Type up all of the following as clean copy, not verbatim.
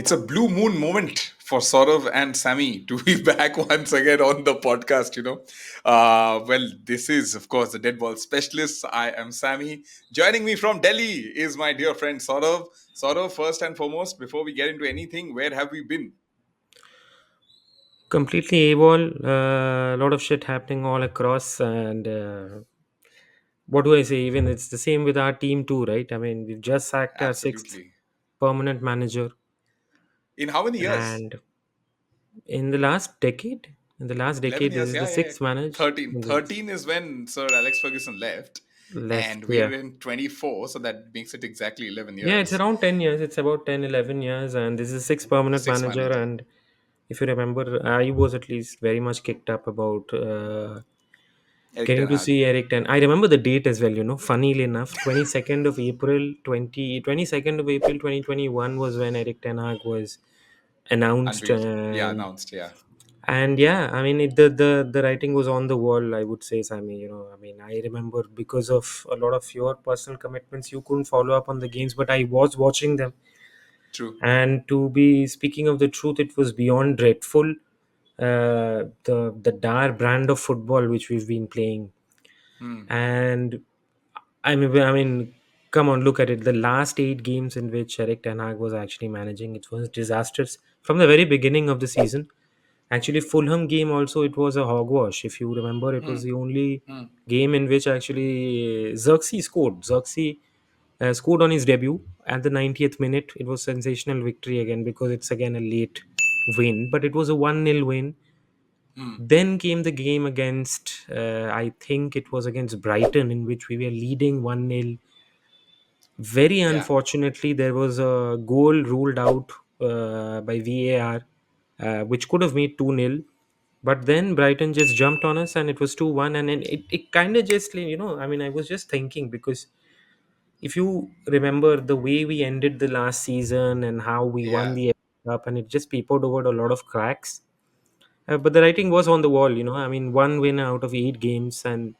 It's a blue moon moment for Saurav and Sammy to be back once again on the podcast. This is, of course, the Dead Ball Specialist. I am Sammy. Joining me from Delhi is my dear friend Saurav. Saurav, first and foremost, before we get into anything, where have we been? Completely AWOL. A lot of shit happening all across, and what do I say? Even it's the same with our team too, right? I mean, we've just sacked our sixth Absolutely. permanent manager, In how many years? and in the last decade, 11 this years, is the yeah, yeah, yeah. sixth manage. 13. 13 is when Sir Alex Ferguson left, Left, and yeah, we're in 24, so that makes it exactly 11 yeah. It's years. around 10 years. It's about 10, 11 years, and this is the sixth permanent Six manager. manager. And if you remember, I was at least very much kicked up about. Erik Getting Ten to Hag. see Erik Ten. I remember the date as well, funnily enough, 22nd of April 22nd of April 2021 was when Erik Ten Hag was announced. Unveiled. Yeah, and announced. Yeah. and yeah, I mean the writing was on the wall, I would say, Sammy. I mean, I remember because of a lot of your personal commitments, you couldn't follow up on the games, but I was watching them. True. And to be speaking of the truth, it was beyond dreadful. The dire brand of football which we've been playing. Hmm. And I mean, come on, look at it. The last 8 games in which Erik Ten Hag was actually managing, it was disastrous from the very beginning of the season. Actually, Fulham game also, it was a hogwash. If you remember, it Hmm. was the only Hmm. game in which actually Xerxes scored. Xerxes scored on his debut at the 90th minute. It was sensational victory again because it's again a late win, but it was a 1-0 win. Hmm. Then came the game against, I think it was against Brighton, in which we were leading 1-0. Very Yeah. unfortunately, there was a goal ruled out by VAR, which could have made 2-0. But then Brighton just jumped on us and it was 2-1. And then it kind of just, I mean, I was just thinking because if you remember the way we ended the last season and how we won Yeah. the FA Cup, and it just papered over a lot of cracks. But the writing was on the wall. I mean, one win out of 8 games, and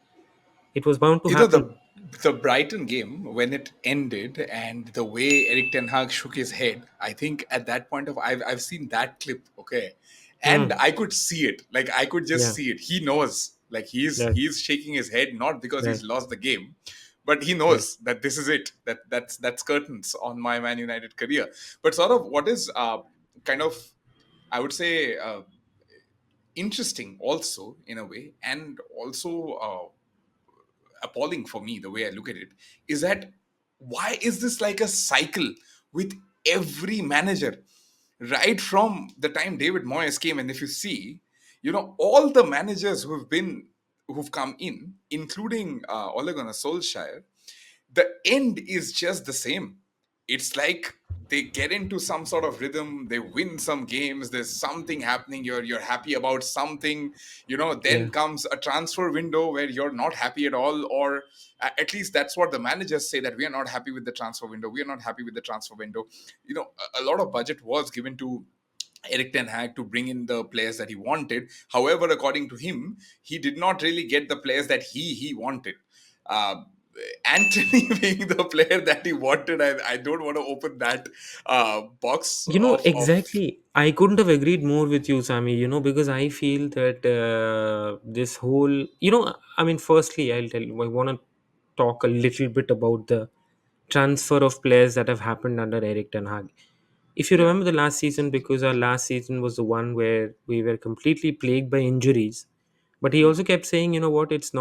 it was bound to You know happen. the Brighton game when it ended and the way Eric Ten Hag shook his head. I think at that point of I've seen that clip. Okay, and Hmm. I could see it. Like I could just Yeah. see it. He knows. Like Right. he's shaking his head not because Right. he's lost the game, but he Right. knows that this is it. That's curtains on my Man United career. But sort of what is kind of I would say interesting also in a way, and also appalling for me the way I look at it is that why is this like a cycle with every manager right from the time David Moyes came? And if you see, all the managers who've come in, including Ole Gunnar Solskjaer, the end is just the same. It's like they get into some sort of rhythm, they win some games, there's something happening, you're happy about something, then Yeah. comes a transfer window where you're not happy at all, or at least that's what the managers say, that we are not happy with the transfer window, we are not happy with the transfer window. A lot of budget was given to Erik Ten Hag to bring in the players that he wanted. However, according to him, he did not really get the players that he wanted. Uh, Anthony being the player that he wanted, I don't want to open that box of. Exactly. I couldn't have agreed more with you, Sammy, because I feel that this whole, I mean, firstly, I'll tell you, I want to talk a little bit about the transfer of players that have happened under Erik Ten Hag. If you Yeah. remember the last season, because our last season was the one where we were completely plagued by injuries, but he Hmm. also kept saying, it's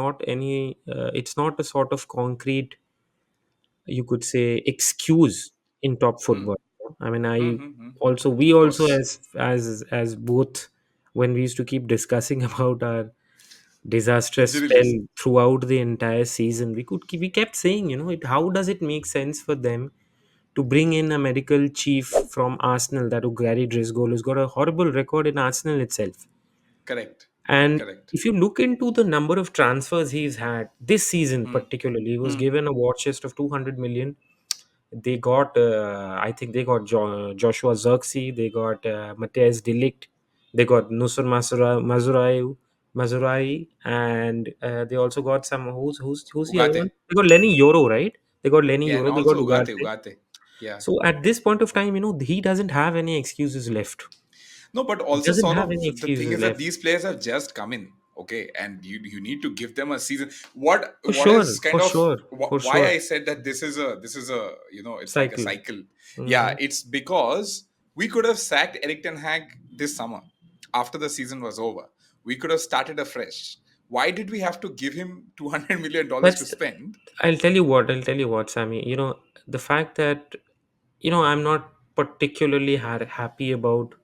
not a sort of concrete, you could say, excuse in top Hmm. football. I mean, Hmm. Hmm. Hmm. we Of also, course. as both, when we used to keep discussing about our disastrous Injury spell list. throughout the entire season, we kept saying, how does it make sense for them to bring in a medical chief from Arsenal, that Gary Driscoll, who's got a horrible record in Arsenal itself. Correct. And Correct. if you look into the number of transfers he's had this season, Hmm. particularly, he was Hmm. given a war chest of 200 million. They got, I think they got Joshua Zirkzee, they got Matthias Delict, they got Nusur Mazurai, and they also got some, who's the other one? Ugate. They got Lenny Yoro, right? They got Lenny Yeah, and Yoro, they got also Ugate. Ugarte. Ugate. yeah. So at this point of time, he doesn't have any excuses left. No, but He also doesn't sort have any of the thing excuses is that left. these players have just come in, okay, and you need to give them a season. What For is kind for of sure, for why sure. I said that this is a it's like a Cycle. cycle. Yeah, Hmm. it's because we could have sacked Erik Ten Hag this summer after the season was over. We could have started afresh. Why did we have to give him $200 million to That's. spend? I'll tell you what. I'll tell you what, Sammy. The fact that I'm not particularly happy about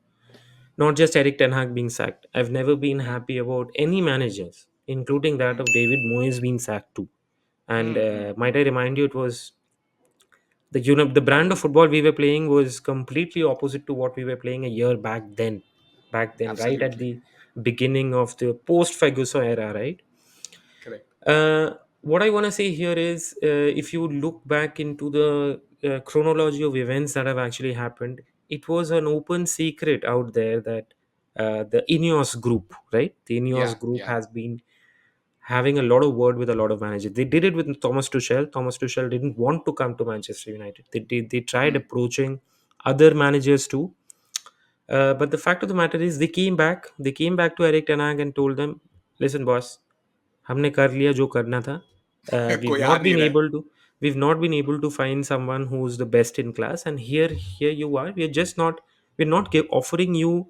not just Eric Ten Hag being sacked. I've never been Hmm, happy about any managers, including that hmm, of David Moyes being sacked too. And hmm, hmm, might hmm. I remind you, it was the brand of football we were playing was completely opposite to what we were playing a year back then. Back then, right at Absolutely the beginning of the post Ferguson era, right? correct. What I want to say here is, if you look back into the chronology of events that have actually happened, it was an open secret out there that the Ineos group, right? The Ineos Yeah, group yeah. has been having a lot of word with a lot of managers. They did it with Thomas Tuchel. Thomas Tuchel didn't want to come to Manchester United. They tried Hmm. approaching other managers too. But the fact of the matter is, they came back. They came back to Eric Ten Hag and told them, "Listen, boss, हमने कर लिया जो करना था. We've कोई आ not नहीं been रहा है. able to find someone who's the best in class, and here you are. We're not offering you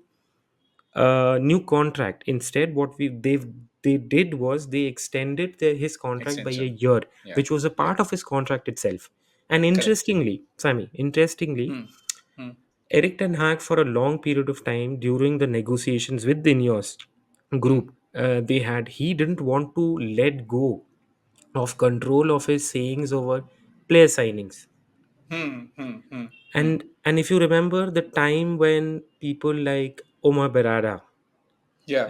a new contract. Instead, what they did was they extended his contract by a Extension. year, Yeah, which was a yeah. part of his contract itself. And Correct. interestingly, Hmm. Hmm. Eric Ten Hag, for a long period of time during the negotiations with the Ineos Hmm. group, he didn't want to let go of control of his sayings over player signings. Hmm. Hmm. Hmm. Hmm. And if you remember the time when people like Omar Berada, Yeah.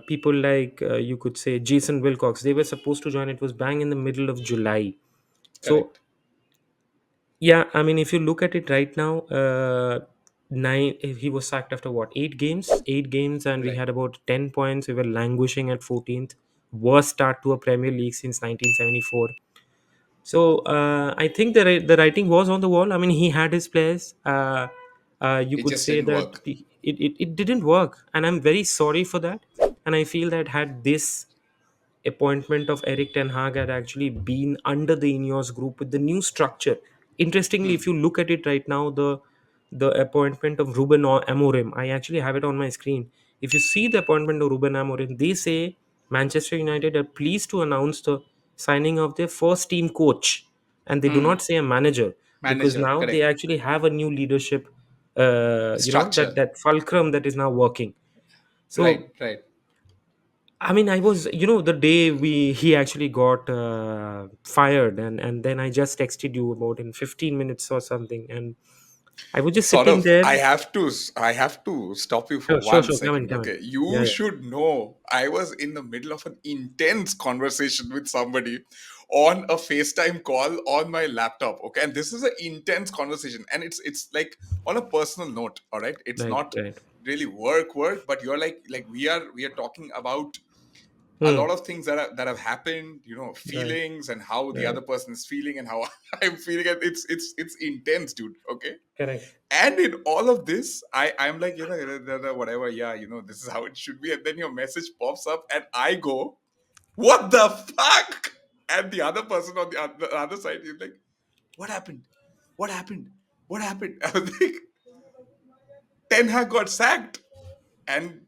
people like, you could say, Jason Wilcox, they were supposed to join. It was bang in the middle of July. So Correct. yeah, I mean, if you look at it right now, nine. He was sacked after what, 8 games? 8 games, and we Right. had about 10 points. We were languishing at 14th. Worst start to a Premier League since 1974. So I think the writing was on the wall. I mean, he had his players. You It could just say didn't that work. it didn't work, and I'm very sorry for that. And I feel that had this appointment of Erik Ten Hag had actually been under the Ineos group with the new structure. Interestingly, Hmm. if you look at it right now, the appointment of Ruben Amorim, I actually have it on my screen. If you see the appointment of Ruben Amorim, they say Manchester United are pleased to announce the signing of their first team coach, and they do Hmm. not say a manager, because Manager. now they Correct. actually have a new leadership. Structure. That fulcrum that is now working. Right. So Right. I mean, I was, the day he actually got fired, and then I just texted you about in 15 minutes or something, and I was just Sort sitting of. there. I have to stop you for Sure, one sure, come in, second. come in. Okay. Yeah, You yeah, should know I was in the middle of an intense conversation with somebody on a FaceTime call on my laptop. Okay. And this is an intense conversation. And it's like on a personal note. All right. It's right, not right. really work, but you're like we are talking about a Hmm. lot of things that have happened, Right, feelings and how the right. other person is feeling and how I'm feeling, and it's intense, dude. Okay. Correct. And in all of this, I'm like, whatever, yeah, this is how it should be. And then your message pops up, and I go, what the fuck? And the other person on the other side is like, what happened? What happened? What happened? I was like, Ten Hag got sacked. And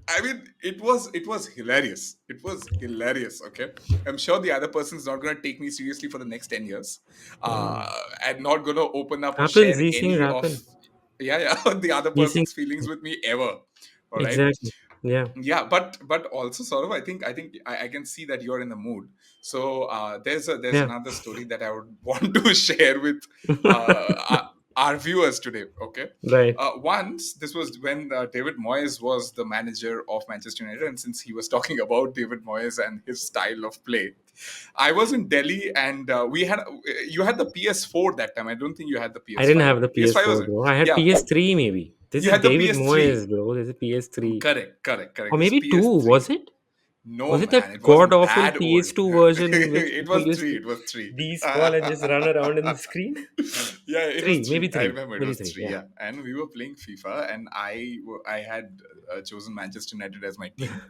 I mean, it was hilarious. It was hilarious. Okay, I'm sure the other person's not gonna take me seriously for the next 10 years, uh, Hmm. and not gonna open up or Happens. share These things any of, happen. yeah, yeah, the other These things. person's feelings with me ever. All right. Exactly. Yeah, Yeah, but also sort of, I think I can see that you're in the mood. So there's yeah. another story that I would want to share with our viewers today. Okay. Right. Once, this was when David Moyes was the manager of Manchester United, and since he was talking about David Moyes and his style of play, I was in Delhi, and we had you had the PS4 that time. I don't think you had the I didn't PS5. have the PS5 was PS4, it? bro. I had Yeah, PS3 maybe. This you is had the David PS3. Moyes, bro. This is PS3. Correct, correct, Or correct. This maybe two, PS3. was it? No, Was it man, that it god wasn't awful that old. PS2 version in which It people was used three. to It was three. de-scroll and just run around in the screen? Yeah, it was Three, maybe three. I three, remember it maybe was three. three. Yeah. Yeah, and we were playing FIFA, and I had chosen Manchester United as my team,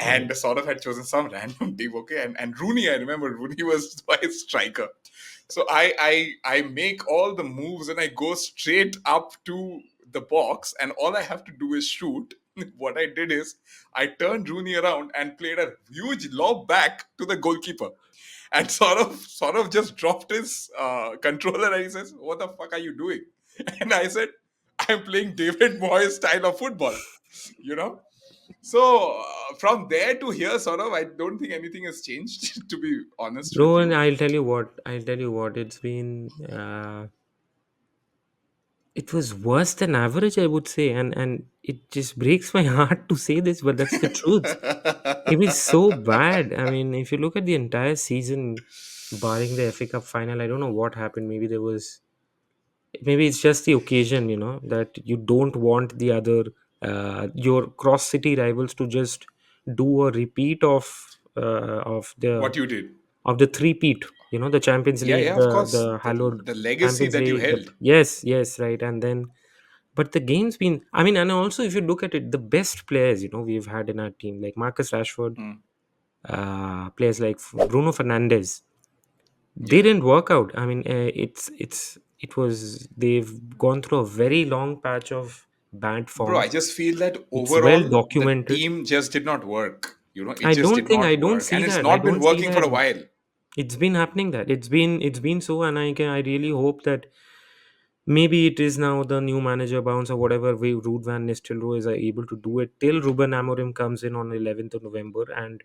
Right. and sort of had chosen some random team. Okay, and Rooney, I remember Rooney was my striker. So I make all the moves and I go straight up to the box, and all I have to do is shoot. What I did is I turned Rooney around and played a huge lob back to the goalkeeper, and sort of just dropped his controller, and he says, "What the fuck are you doing?" And I said, "I'm playing David Moyes style of football," you know. So from there to here, sort of, I don't think anything has changed. To be honest with No, and you, I'll tell you what. I'll tell you what. It's been. It was worse than average, I would say, and it just breaks my heart to say this, but that's the truth. It was so bad. I mean, if you look at the entire season, barring the FA Cup final, I don't know what happened. Maybe it's just the occasion, that you don't want the other your cross city rivals to just do a repeat what you did. of the three-peat, the Champions Yeah, League, yeah, of course. the The hallowed the legacy Champions that you League. held. Yes, yes, right. And then, but the game's been, I mean, and also if you look at it, the best players, we've had in our team, like Marcus Rashford, Hmm. players like Bruno Fernandes, they Yeah, didn't work out. I mean, they've gone through a very long patch of bad bro. form. I just feel that It's well overall the documented. team just did not work. It I just don't did think I not don't work, see and it's that. I not been don't see working for that. a while. It's been happening that it's been so, and I really hope that maybe it is now the new manager bounce or whatever way Ruud van Nistelrooy is able to do it till Ruben Amorim comes in on 11th of November. And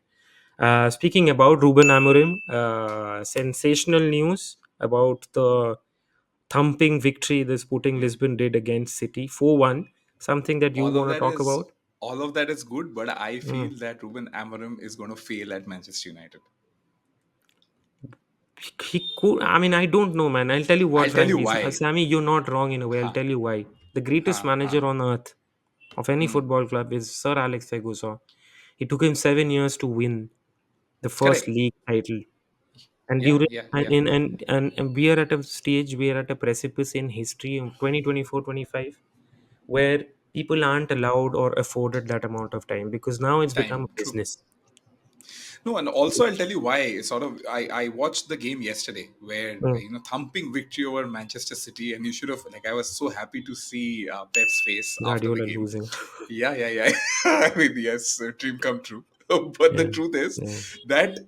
speaking about Ruben Amorim, sensational news about the thumping victory the Sporting Lisbon did against City 4-1. Something that you all of want to that talk is about? all of that is good, but I Mm. feel that Ruben Amorim is going to fail at Manchester United. He could. I mean, I don't know, man. I'll tell you what, I'll tell you frankly, why. Sammy, you're not wrong in a way. I'll Ha tell you why. The greatest ha ha. manager on earth of any Hmm. football club is Sir Alex Ferguson. It took him 7 years to win the first Correct. league title, and Yeah, during yeah, and yeah. and we are at a stage, we are at a precipice in history in 2024-25 where people aren't allowed or afforded that amount of time because now it's become Time. a True. business. No, and also I'll tell you why. Sort of, I watched the game yesterday where Mm. thumping victory over Manchester City, and you should have like I was so happy to see Pep's face after the Guardiola game. losing. Yeah, yeah, yeah. I mean, yes, dream come true. But the Yeah, truth is yeah. that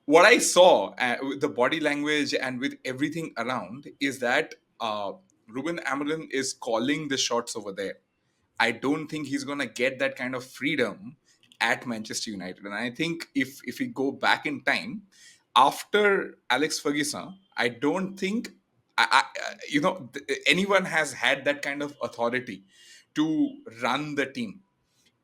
what I saw with the body language and with everything around is that Ruben Amorim is calling the shots over there. I don't think he's going to get that kind of freedom at Manchester United. And I think if we go back in time, after Alex Ferguson, I don't think anyone has had that kind of authority to run the team.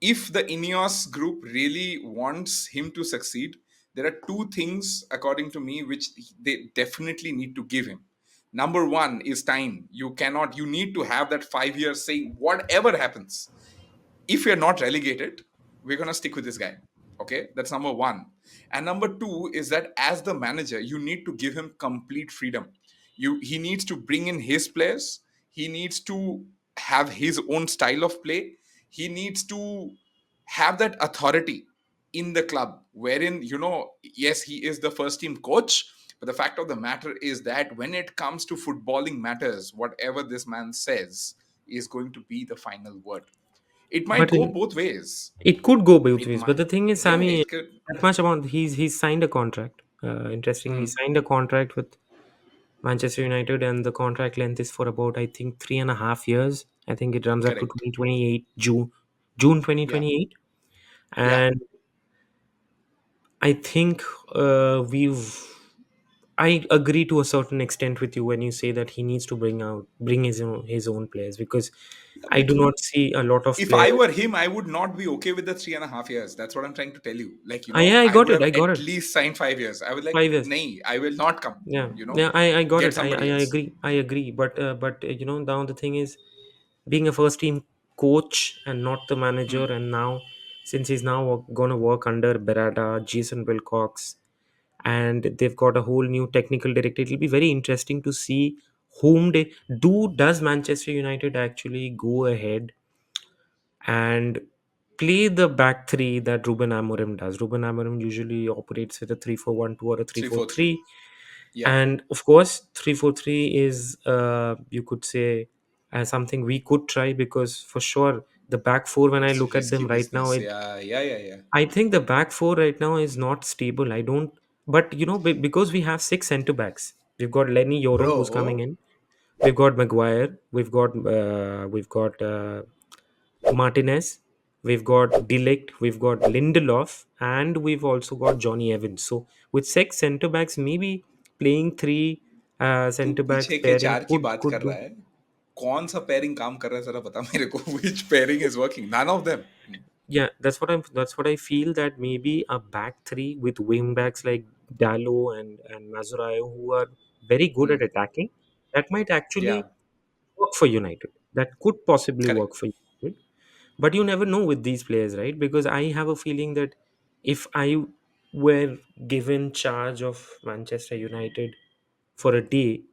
If the Ineos group really wants him to succeed, there are two things, according to me, which they definitely need to give him. Number one is time. You need to have that 5 years saying, whatever happens, if you're not relegated, we're going to stick with this guy. Okay, that's number one. And number two is that as the manager, you need to give him complete freedom. He needs to bring in his players. He needs to have his own style of play. He needs to have that authority in the club, wherein, yes, he is the first team coach, but the fact of the matter is that when it comes to footballing matters, whatever this man says is going to be the final word. It might But go both ways. it could go both It ways. But might, the thing is, yeah, Sammy, it could. that much about he's signed a contract. Interestingly, he Hmm, signed a contract with Manchester United, and the contract length is for about, I think, 3.5 years. I think it runs up to correct. 2028 June Yeah, 2028. yeah. And I think we've. I agree to a certain extent with you when you say that he needs to bring his own players because Yeah, I but do not see a lot of if I players. were him, I would not be okay with the 3.5 years. That's what I'm trying to tell you. Like, Yeah, I I got would it. have I got at it. least signed 5 years. I would like, 5 years. nay, I will not come. Yeah, yeah, I got Get it. I somebody else. agree. I agree. But now the thing is, being a first team coach and not the manager, Hmm, and now since he's now going to work under Berada, Jason Wilcox, and they've got a whole new technical director. It'll be very interesting to see whom they do. Does Manchester United actually go ahead and play the back three that Ruben Amorim does? Ruben Amorim usually operates with a 3-4-1-2 or a three Three four four three. three, Yeah. and of course 3-4-3 is, you could say, something we could try, because for sure the back four, when I It's look at risky them right now, business. it Yeah, yeah, yeah, yeah. I think the back four right now is not stable. I don't, but because we have six centre backs, we've got Lenny Yoro who's coming Bro, in, we've got Maguire, we've got Martinez, we've got Delict, we've got Lindelof, and we've also got Johnny Evans. So with six centre backs, maybe playing three तू centre backs पीछे के pairing चार की could बात could कर रहा do. है. कौन सा पेयरिंग काम कर रहा है जरा बता मेरे को. Which pairing is working? None of them. Yeah, that's what I feel, that maybe a back three with wing backs like Dallo and Mazurayo, who are very good at Hmm. attacking, that might Yeah, actually work for United. That could possibly work correct. for United. But you never know with these players, right? Because I have a feeling that if I were given charge of Manchester United for a day,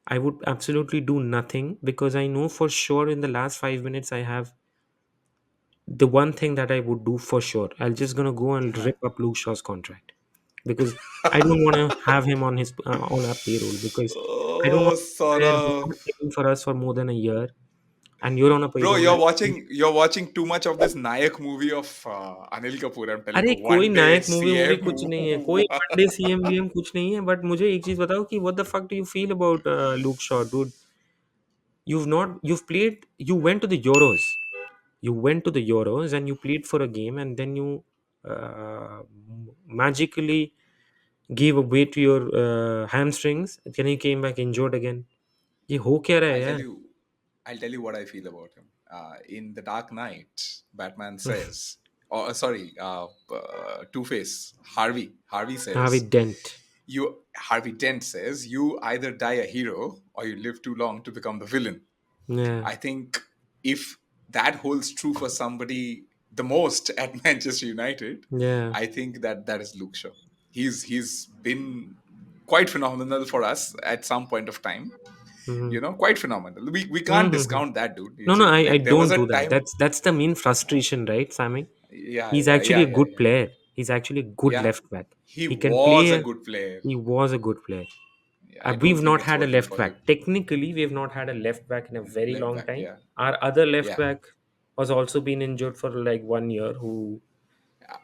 I would absolutely do nothing, because I know for sure in the last 5 minutes I have the one thing that I would do for sure. I'll just gonna go and Huh. rip up Luke Shaw's contract, because I don't want to have him on our payroll, because I don't Oh, want a player who's Saurav. not playing for us for more than a year, and you're on a Bro, payroll. you're watching too much of this Nayak movie of Anil Kapoor. I'm telling अरे you, कोई one day नायक movie वूवी CM. कुछ नहीं है, कोई one day CM VM कुछ नहीं है, but मुझे एक चीज बताओ कि what the fuck do you feel about Luke Shaw dude? You've played, you went to the Euros, and you played for a game, and then you uh, magically gave away to your hamstrings, then you came back injured again. ये हो क्या रहा है I'll tell यार? you, I'll tell you what I feel about him. In The Dark Knight, Batman says, or Two Face, Harvey Harvey says, Dent. Harvey Dent says, you either die a hero or you live too long to become the villain. Yeah, I think if that holds true for somebody the most at Manchester United, yeah. I think that is Luke Shaw. He's been quite phenomenal for us at some point of time. Mm-hmm. Quite phenomenal. We can't Mm-hmm. discount that, dude. No, no, I Like there was don't a do that. time. That's the main frustration, right, Sammy? Yeah, He's yeah, actually yeah, a yeah, good yeah, player. He's actually a good yeah. left back. He He can was a play. good player. He was a good player. Yeah, I don't We've think not it's had a working left for him. back. Technically, we've not had a left back in a very Left long back, time. yeah, Our other left yeah. back was also been injured for like 1 year. Who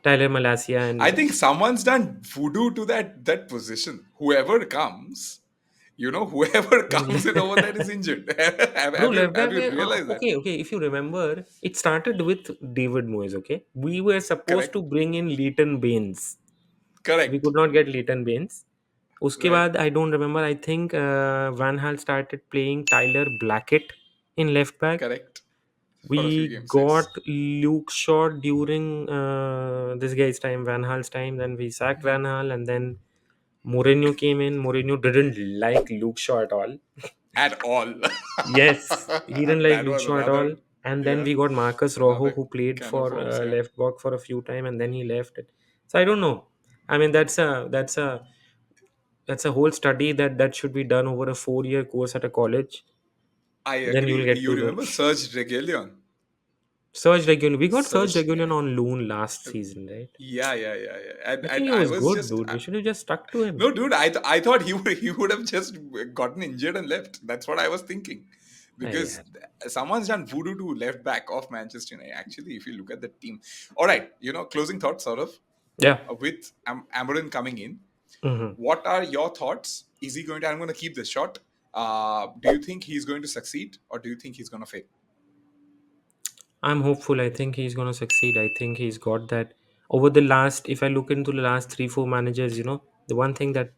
Tyler Malasia I and think someone's done voodoo to that position. Whoever comes, whoever comes in over there is injured. have, bro have you left have back. you realized that? Okay, okay. If you remember, it started with David Moyes. Okay, we were supposed to Correct. bring in Leighton Baines. We Correct. could not get Leighton Baines. उसके Right. बाद I don't remember. I think Van Hal started playing Tyler Blackett in left back. Correct. For a few We games, yes. got Luke Shaw during this guy's time, Van Hal's time. Then we sacked Van Hal, and then Mourinho came in. Mourinho didn't like Luke Shaw at all. At all. Yes, he didn't like That Luke was Shaw at all. another. And then Yeah. we got Marcus Rojo, Another who played can of for worms. Yeah. left back for a few time, and then he left it. So I don't know. I mean, that's a whole study that should be done over a 4 year course at a college. I Then you'll agree. get You to know. remember Serge Reguilon? Serge Regular. We got Serge Serge. Regular on loan last season, right? Yeah, yeah, yeah, yeah. I And think he I was was good, just dude. We should have just stuck to him. no, dude. I thought he would have just gotten injured and left. That's what I was thinking, Hey, because yeah. someone's done voodoo to left back of Manchester United. Actually, if you look at the team, all right. Closing thoughts, sort of, Yeah. with Amorim coming in. Hmm. What are your thoughts? Is he going to? I'm going to keep this short. Do you think he's going to succeed, or do you think he's going to fail? I'm hopeful. I think he's going to succeed. I think he's got that over the last, if I look into the last three, four managers, the one thing that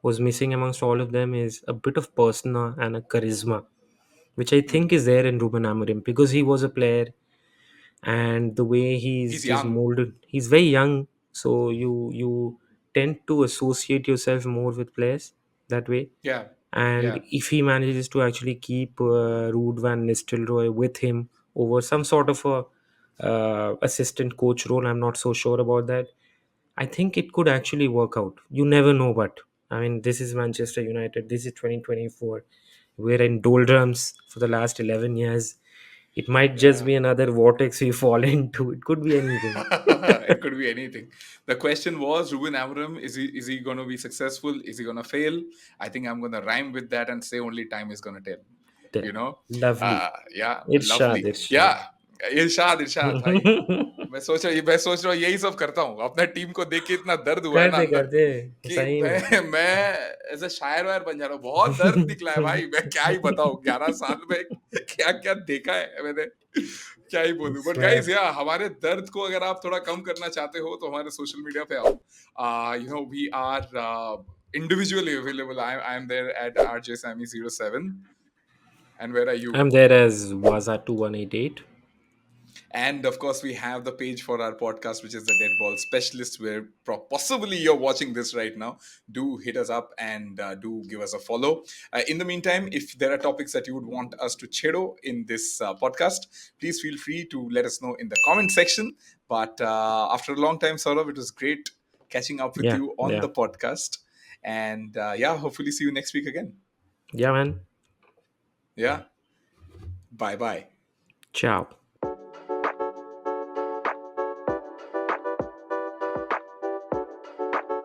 was missing amongst all of them is a bit of persona and a charisma, which I Hmm. think is there in Ruben Amorim, because he was a player, and the way He's he's young. molded, he's very young, so you tend to associate yourself more with players that way. Yeah, And yeah. if he manages to actually keep Ruud van Nistelrooy with him over some sort of a assistant coach role. I'm not so sure about that. I think it could actually work out. You never know, but I mean, this is Manchester United. This is 2024. We're in doldrums for the last 11 years. It might just Yeah. be another vortex we fall into. It could be anything. It could be anything. The question was, Ruben Amorim, is he going to be successful? Is he going to fail? I think I'm going to rhyme with that and say only time is going to tell. Then, You know, lovely. yeah, Irshad, lovely. Irshad. Yeah, इरशाद इरशाद भाई. मैं सोच रहा हूँ यही सब करता हूँ. अपना टीम को देख के इतना दर्द हुआ है ना कर अंदर दे कि सही में. मैं ऐसे शायर वायर बन जा रहा हूँ. बहुत दर्द निकला है भाई. मैं क्या ही बताऊँ, 11 साल में क्या क्या देखा है मैंने. क्या ही बोलूं. But guys, Swear. या हमारे दर्द को अगर आप थोड़ा कम करना चाहते हो तो हमारे सोशल मीडिया पे आओ. We are individually available. I am there at RJ Sammy 07. And where are you? I'm there as Waza 2188. And of course, we have the page for our podcast, which is the Dead Ball Specialist, where possibly you're watching this right now. Do hit us up and do give us a follow. In the meantime, if there are topics that you would want us to chedo in this podcast, please feel free to let us know in the comment section. But after a long time, Saurav, it was great catching up with Yeah, you on yeah. the podcast. And yeah, hopefully see you next week again. Yeah, man. Yeah. Bye bye. Ciao.